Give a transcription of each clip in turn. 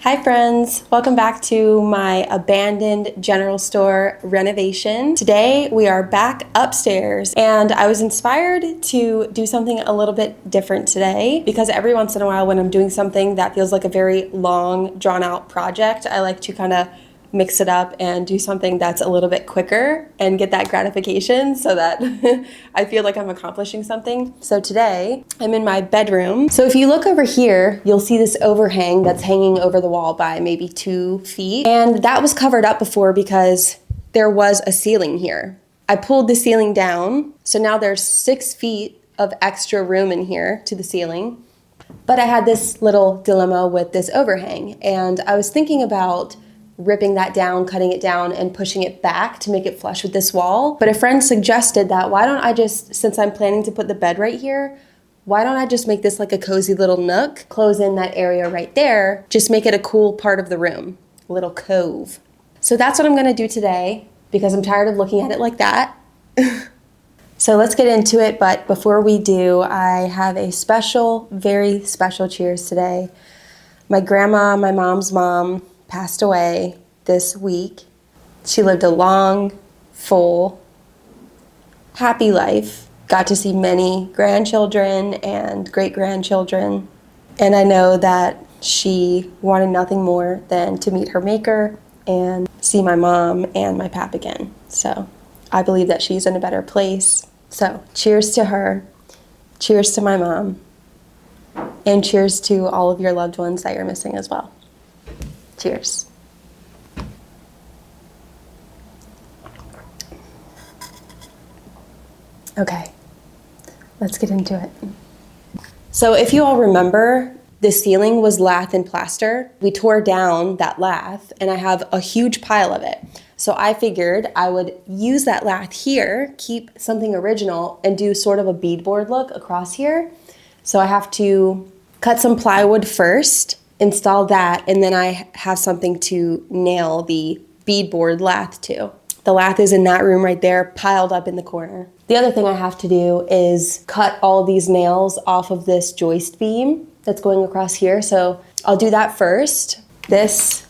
Hi friends, welcome back to my abandoned general store renovation. Today we are back upstairs and I was inspired to do something a little bit different today because every once in a while when I'm doing something that feels like a very long drawn out project, I like to kind of mix it up and do something that's a little bit quicker and get that gratification so that I feel like I'm accomplishing something. So today I'm in my bedroom. So if you look over here, you'll see this overhang that's hanging over the wall by maybe 2 feet. And that was covered up before because there was a ceiling here. I pulled the ceiling down. So now there's 6 feet of extra room in here to the ceiling. But I had this little dilemma with this overhang. And I was thinking about ripping that down, cutting it down, and pushing it back to make it flush with this wall. But a friend suggested that why don't I just, since I'm planning to put the bed right here, why don't I just make this like a cozy little nook, close in that area right there, just make it a cool part of the room, a little cove. So that's what I'm gonna do today because I'm tired of looking at it like that. So let's get into it, but before we do, I have a special, very special cheers today. My grandma, my mom's mom, passed away this week. She lived a long, full, happy life. Got to see many grandchildren and great-grandchildren. And I know that she wanted nothing more than to meet her maker and see my mom and my pap again. So I believe that she's in a better place. So cheers to her, cheers to my mom, and cheers to all of your loved ones that you're missing as well. Cheers. Okay, let's get into it. So if you all remember, the ceiling was lath and plaster. We tore down that lath and I have a huge pile of it. So I figured I would use that lath here, keep something original, and do sort of a beadboard look across here. So I have to cut some plywood first, install that, and then I have something to nail the beadboard lath to. The lath is in that room right there, piled up in the corner. The other thing I have to do is cut all these nails off of this joist beam that's going across here. So I'll do that first. This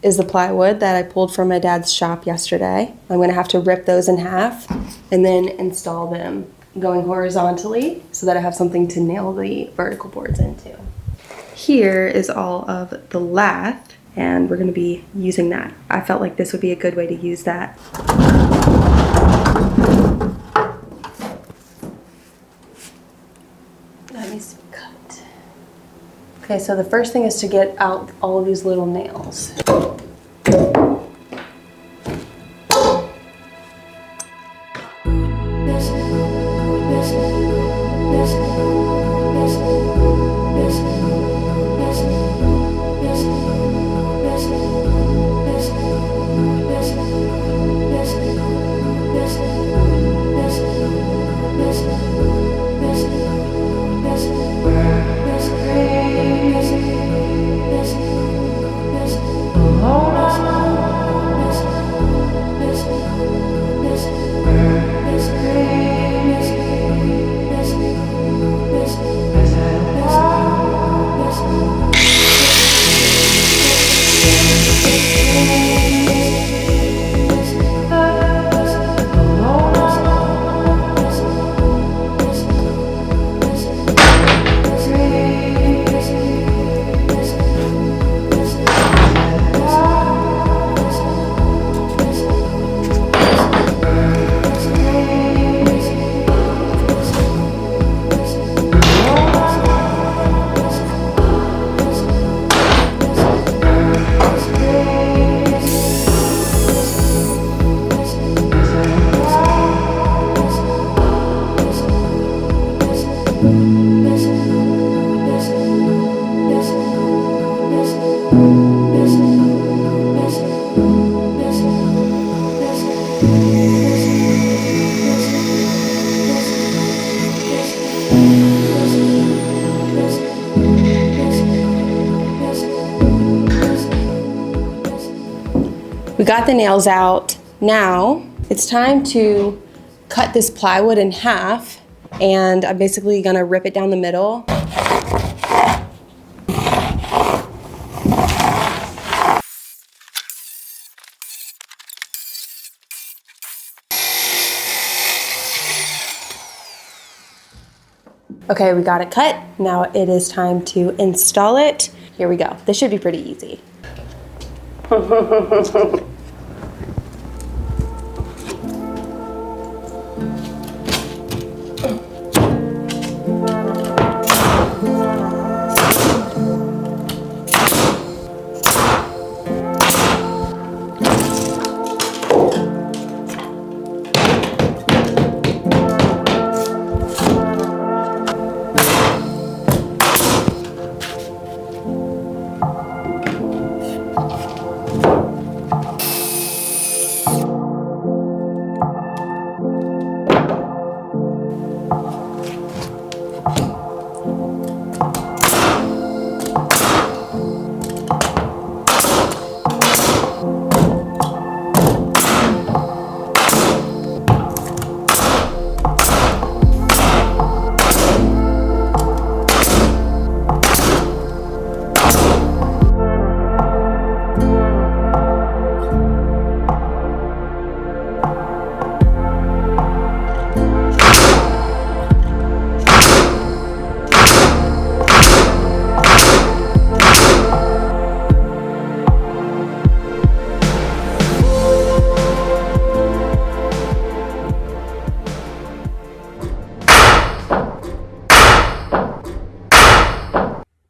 is the plywood that I pulled from my dad's shop yesterday. I'm gonna have to rip those in half and then install them going horizontally so that I have something to nail the vertical boards into. Here is all of the lath, and we're going to be using that. I felt like this would be a good way to use that. That needs to be cut. Okay, so the first thing is to get out all of these little nails. We got the nails out. Now it's time to cut this plywood in half, and I'm basically gonna rip it down the middle. Okay, we got it cut. Now it is time to install it. Here we go. This should be pretty easy.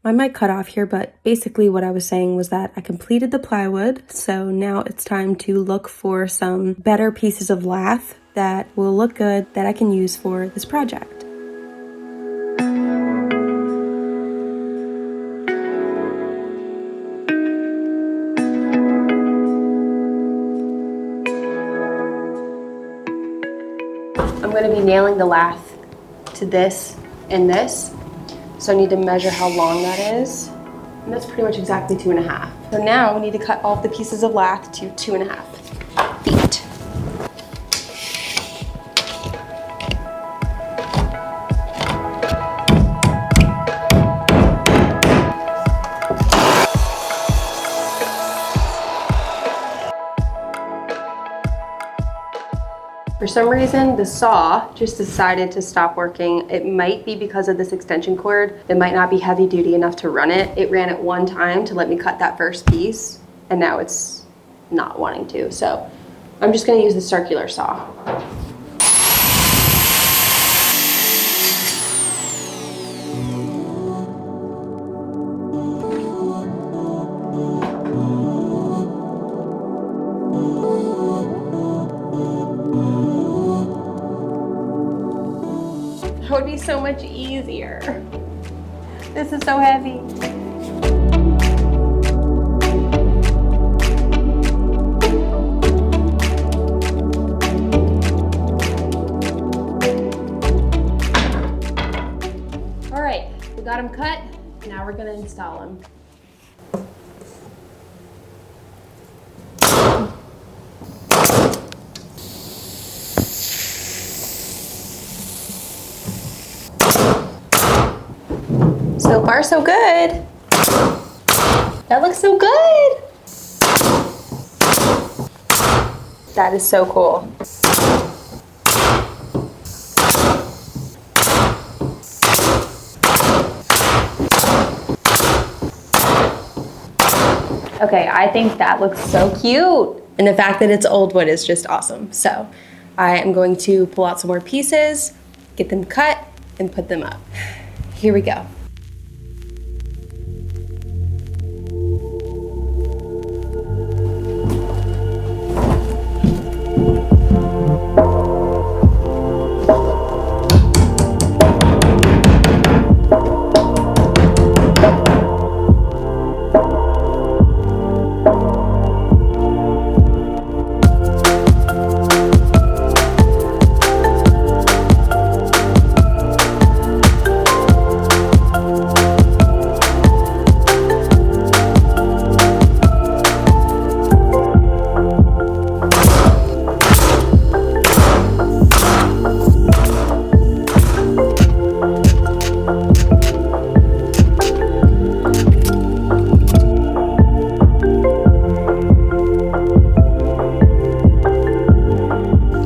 I might cut off here, but basically what I was saying was that I completed the plywood, so now it's time to look for some better pieces of lath that will look good that I can use for this project. I'm going to be nailing the lath to this and this. So I need to measure how long that is. And that's pretty much exactly 2.5. So now we need to cut off the pieces of lath to 2.5 feet. For some reason, the saw just decided to stop working. It might be because of this extension cord. It might not be heavy duty enough to run it. It ran it one time to let me cut that first piece, and now it's not wanting to. So I'm just gonna use the circular saw. That would be so much easier. This is so heavy. All right, we got them cut. Now we're gonna install them. So far, so good. That looks so good. That is so cool. Okay, I think that looks so cute. And the fact that it's old wood is just awesome. So I am going to pull out some more pieces, get them cut, and put them up. Here we go.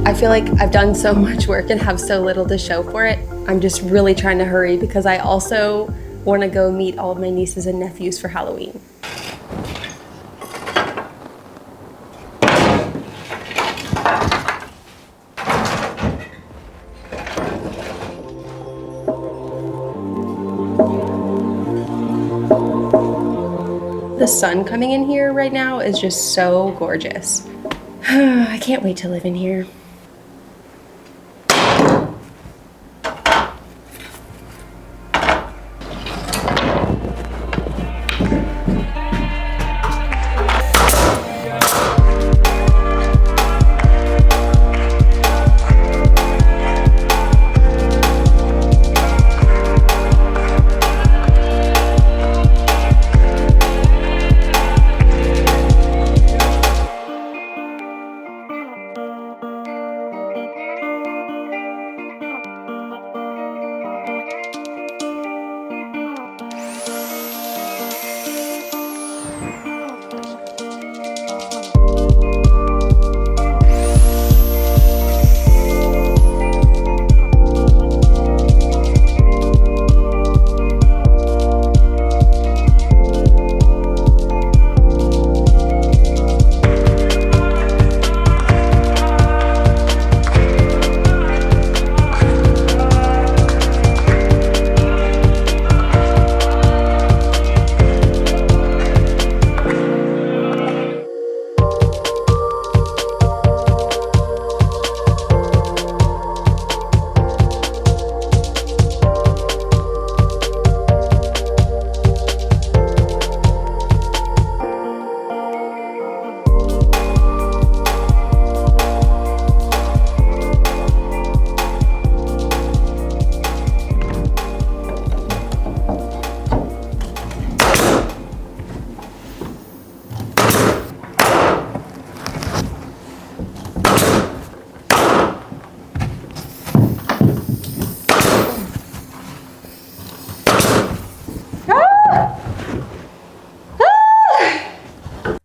I feel like I've done so much work and have so little to show for it. I'm just really trying to hurry because I also want to go meet all of my nieces and nephews for Halloween. The sun coming in here right now is just so gorgeous. I can't wait to live in here.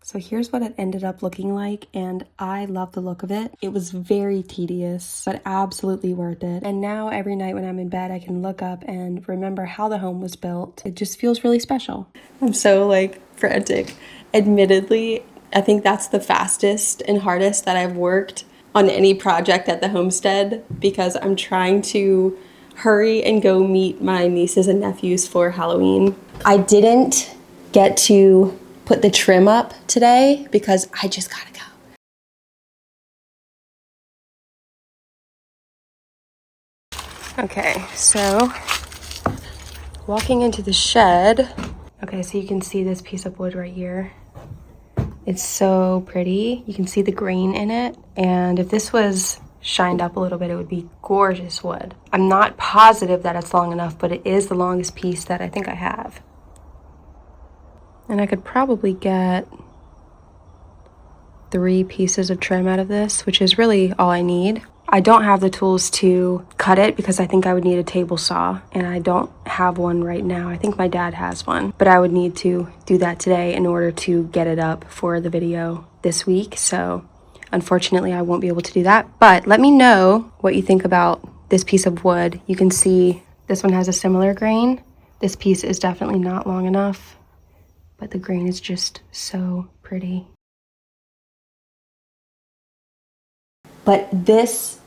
So here's what it ended up looking like, and I love the look of it. It was very tedious, but absolutely worth it. And now every night when I'm in bed, I can look up and remember how the home was built. It just feels really special. I'm so like frantic. Admittedly, I think that's the fastest and hardest that I've worked on any project at the homestead because I'm trying to hurry and go meet my nieces and nephews for Halloween. I didn't get to put the trim up today because I just gotta go. Okay, so walking into the shed. Okay, so you can see this piece of wood right here. It's so pretty. You can see the grain in it. And if this was shined up a little bit, it would be gorgeous wood. I'm not positive that it's long enough, but it is the longest piece that I think I have. And I could probably get 3 pieces of trim out of this, which is really all I need. I don't have the tools to cut it because I think I would need a table saw, and I don't have one right now. I think my dad has one, but I would need to do that today in order to get it up for the video this week. So unfortunately, I won't be able to do that, but let me know what you think about this piece of wood. You can see this one has a similar grain. This piece is definitely not long enough, but the grain is just so pretty. But this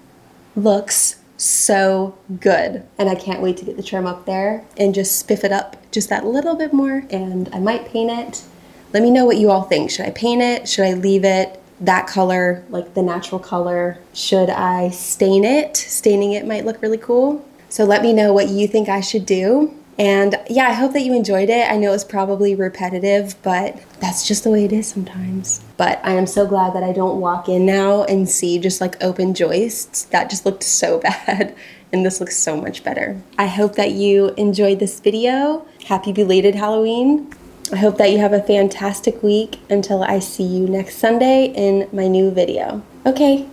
looks so good, and I can't wait to get the trim up there and just spiff it up just that little bit more, and I might paint it. Let me know what you all think. Should I paint it? Should I leave it that color, like the natural color? Should I stain it? Staining it might look really cool. So let me know what you think I should do. And yeah, I hope that you enjoyed it. I know it's probably repetitive, but that's just the way it is sometimes. But I am so glad that I don't walk in now and see just like open joists. That just looked so bad, and this looks so much better. I hope that you enjoyed this video. Happy belated Halloween. I hope that you have a fantastic week until I see you next Sunday in my new video. Okay,